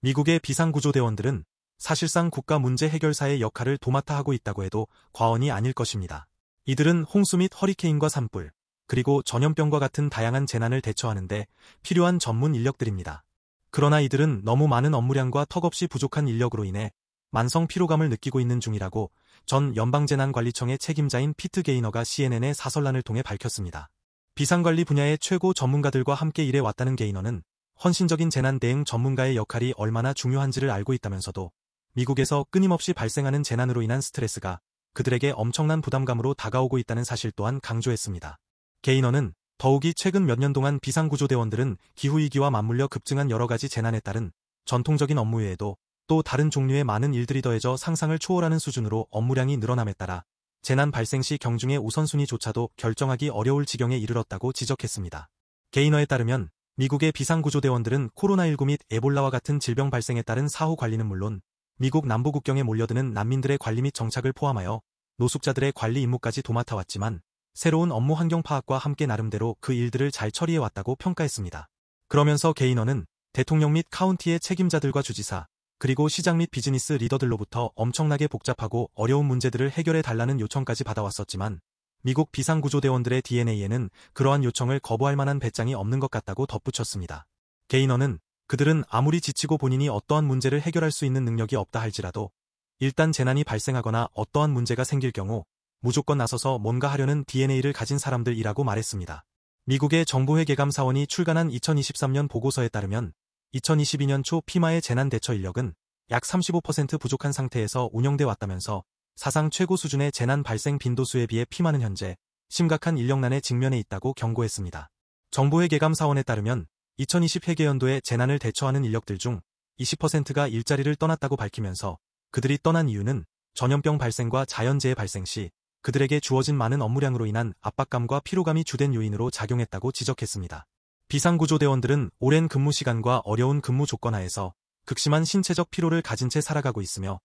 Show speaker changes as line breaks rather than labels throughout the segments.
미국의 비상구조대원들은 사실상 국가 문제 해결사의 역할을 도맡아 하고 있다고 해도 과언이 아닐 것입니다. 이들은 홍수 및 허리케인과 산불, 그리고 전염병과 같은 다양한 재난을 대처하는데 필요한 전문 인력들입니다. 그러나 이들은 너무 많은 업무량과 턱없이 부족한 인력으로 인해 만성 피로감을 느끼고 있는 중이라고 전 연방재난관리청의 책임자인 피트 게이너가 CNN의 사설란을 통해 밝혔습니다. 비상관리 분야의 최고 전문가들과 함께 일해왔다는 게이너는 헌신적인 재난 대응 전문가의 역할이 얼마나 중요한지를 알고 있다면서도 미국에서 끊임없이 발생하는 재난으로 인한 스트레스가 그들에게 엄청난 부담감으로 다가오고 있다는 사실 또한 강조했습니다. 게이너는 더욱이 최근 몇 년 동안 비상구조대원들은 기후위기와 맞물려 급증한 여러가지 재난에 따른 전통적인 업무 외에도 또 다른 종류의 많은 일들이 더해져 상상을 초월하는 수준으로 업무량이 늘어남에 따라 재난 발생 시 경중의 우선순위조차도 결정하기 어려울 지경에 이르렀다고 지적했습니다. 게이너에 따르면 미국의 비상구조대원들은 코로나19 및 에볼라와 같은 질병 발생에 따른 사후 관리는 물론 미국 남부 국경에 몰려드는 난민들의 관리 및 정착을 포함하여 노숙자들의 관리 임무까지 도맡아왔지만 새로운 업무 환경 파악과 함께 나름대로 그 일들을 잘 처리해왔다고 평가했습니다. 그러면서 게이너는 대통령 및 카운티의 책임자들과 주지사, 그리고 시장 및 비즈니스 리더들로부터 엄청나게 복잡하고 어려운 문제들을 해결해달라는 요청까지 받아왔었지만 미국 비상구조대원들의 DNA에는 그러한 요청을 거부할 만한 배짱이 없는 것 같다고 덧붙였습니다. 게이너는 그들은 아무리 지치고 본인이 어떠한 문제를 해결할 수 있는 능력이 없다 할지라도 일단 재난이 발생하거나 어떠한 문제가 생길 경우 무조건 나서서 뭔가 하려는 DNA를 가진 사람들이라고 말했습니다. 미국의 정부회계감사원이 출간한 2023년 보고서에 따르면 2022년 초 피마의 재난 대처 인력은 약 35% 부족한 상태에서 운영돼 왔다면서 사상 최고 수준의 재난 발생 빈도수에 비해 피마는 현재 심각한 인력난에 직면해 있다고 경고했습니다. 정부회계감사원에 따르면 2020 회계연도에 재난을 대처하는 인력들 중 20%가 일자리를 떠났다고 밝히면서 그들이 떠난 이유는 전염병 발생과 자연재해 발생 시 그들에게 주어진 많은 업무량으로 인한 압박감과 피로감이 주된 요인으로 작용했다고 지적했습니다. 비상구조대원들은 오랜 근무 시간과 어려운 근무 조건 하에서 극심한 신체적 피로를 가진 채 살아가고 있으며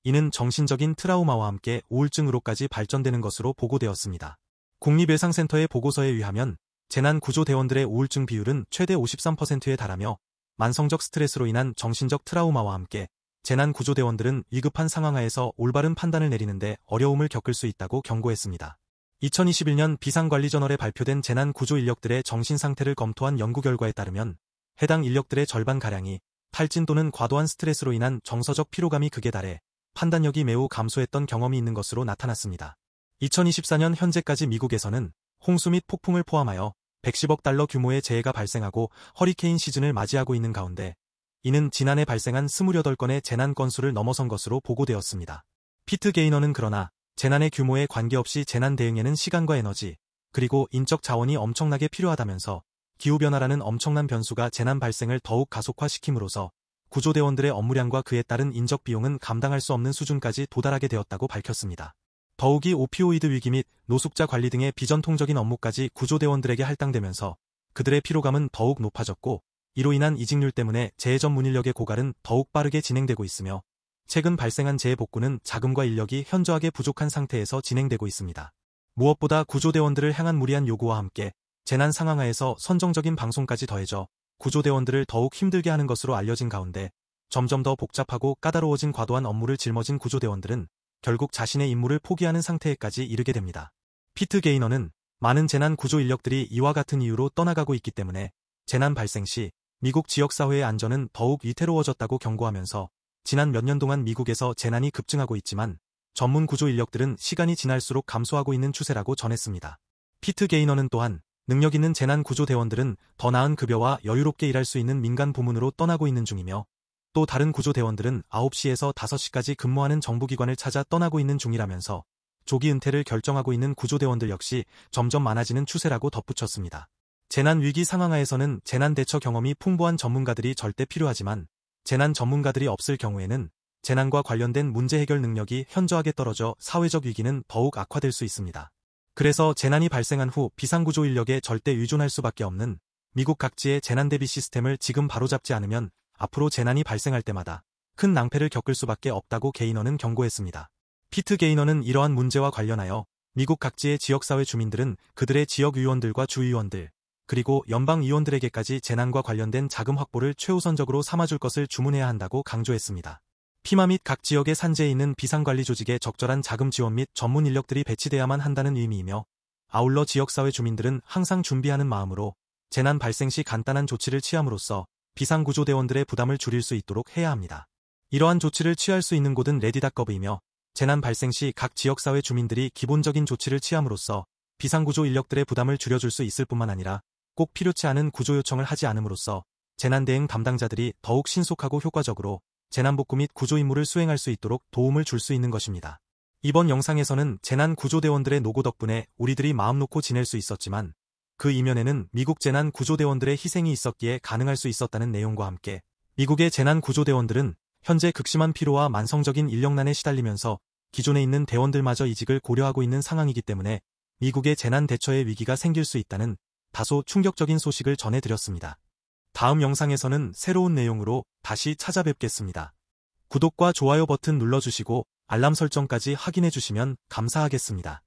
이는 정신적인 트라우마와 함께 우울증으로까지 발전되는 것으로 보고되었습니다. 국립외상센터의 보고서에 의하면 재난구조대원들의 우울증 비율은 최대 53%에 달하며 만성적 스트레스로 인한 정신적 트라우마와 함께 재난구조대원들은 위급한 상황 하에서 올바른 판단을 내리는데 어려움을 겪을 수 있다고 경고했습니다. 2021년 비상관리저널에 발표된 재난구조 인력들의 정신상태를 검토한 연구 결과에 따르면 해당 인력들의 절반가량이 탈진 또는 과도한 스트레스로 인한 정서적 피로감이 극에 달해 판단력이 매우 감소했던 경험이 있는 것으로 나타났습니다. 2024년 현재까지 미국에서는 홍수 및 폭풍을 포함하여 110억 달러 규모의 재해가 발생하고 허리케인 시즌을 맞이하고 있는 가운데 이는 지난해 발생한 28건의 재난 건수를 넘어선 것으로 보고되었습니다. 피트 게이너는 그러나 재난의 규모에 관계없이 재난 대응에는 시간과 에너지, 그리고 인적 자원이 엄청나게 필요하다면서 기후변화라는 엄청난 변수가 재난 발생을 더욱 가속화시킴으로써 구조대원들의 업무량과 그에 따른 인적 비용은 감당할 수 없는 수준까지 도달하게 되었다고 밝혔습니다. 더욱이 오피오이드 위기 및 노숙자 관리 등의 비전통적인 업무까지 구조대원들에게 할당되면서 그들의 피로감은 더욱 높아졌고 이로 인한 이직률 때문에 재해 전문 인력의 고갈은 더욱 빠르게 진행되고 있으며 최근 발생한 재해 복구는 자금과 인력이 현저하게 부족한 상태에서 진행되고 있습니다. 무엇보다 구조대원들을 향한 무리한 요구와 함께 재난 상황 하에서 선정적인 방송까지 더해져 구조대원들을 더욱 힘들게 하는 것으로 알려진 가운데 점점 더 복잡하고 까다로워진 과도한 업무를 짊어진 구조대원들은 결국 자신의 임무를 포기하는 상태에까지 이르게 됩니다. 피트 게이너는 많은 재난 구조 인력들이 이와 같은 이유로 떠나가고 있기 때문에 재난 발생 시 미국 지역사회의 안전은 더욱 위태로워졌다고 경고하면서 지난 몇 년 동안 미국에서 재난이 급증하고 있지만 전문 구조 인력들은 시간이 지날수록 감소하고 있는 추세라고 전했습니다. 피트 게이너는 또한 능력 있는 재난 구조대원들은 더 나은 급여와 여유롭게 일할 수 있는 민간 부문으로 떠나고 있는 중이며 또 다른 구조대원들은 9시에서 5시까지 근무하는 정부기관을 찾아 떠나고 있는 중이라면서 조기 은퇴를 결정하고 있는 구조대원들 역시 점점 많아지는 추세라고 덧붙였습니다. 재난 위기 상황 하에서는 재난 대처 경험이 풍부한 전문가들이 절대 필요하지만 재난 전문가들이 없을 경우에는 재난과 관련된 문제 해결 능력이 현저하게 떨어져 사회적 위기는 더욱 악화될 수 있습니다. 그래서 재난이 발생한 후 비상구조 인력에 절대 의존할 수밖에 없는 미국 각지의 재난 대비 시스템을 지금 바로잡지 않으면 앞으로 재난이 발생할 때마다 큰 낭패를 겪을 수밖에 없다고 게이너는 경고했습니다. 피트 게이너는 이러한 문제와 관련하여 미국 각지의 지역사회 주민들은 그들의 지역의원들과 주의원들, 그리고 연방 의원들에게까지 재난과 관련된 자금 확보를 최우선적으로 삼아줄 것을 주문해야 한다고 강조했습니다. 피마 및 각 지역의 산지에 있는 비상관리 조직에 적절한 자금 지원 및 전문 인력들이 배치돼야만 한다는 의미이며, 아울러 지역사회 주민들은 항상 준비하는 마음으로 재난 발생 시 간단한 조치를 취함으로써 비상구조대원들의 부담을 줄일 수 있도록 해야 합니다. 이러한 조치를 취할 수 있는 곳은 레디.gov이며, 재난 발생 시 각 지역사회 주민들이 기본적인 조치를 취함으로써 비상구조 인력들의 부담을 줄여줄 수 있을 뿐만 아니라 꼭 필요치 않은 구조 요청을 하지 않음으로써 재난대응 담당자들이 더욱 신속하고 효과적으로 재난복구 및 구조 임무를 수행할 수 있도록 도움을 줄 수 있는 것입니다. 이번 영상에서는 재난구조대원들의 노고 덕분에 우리들이 마음 놓고 지낼 수 있었지만, 그 이면에는 미국 재난구조대원들의 희생이 있었기에 가능할 수 있었다는 내용과 함께, 미국의 재난구조대원들은 현재 극심한 피로와 만성적인 인력난에 시달리면서 기존에 있는 대원들마저 이직을 고려하고 있는 상황이기 때문에 미국의 재난 대처에 위기가 생길 수 있다는 다소 충격적인 소식을 전해드렸습니다. 다음 영상에서는 새로운 내용으로 다시 찾아뵙겠습니다. 구독과 좋아요 버튼 눌러주시고 알람 설정까지 확인해주시면 감사하겠습니다.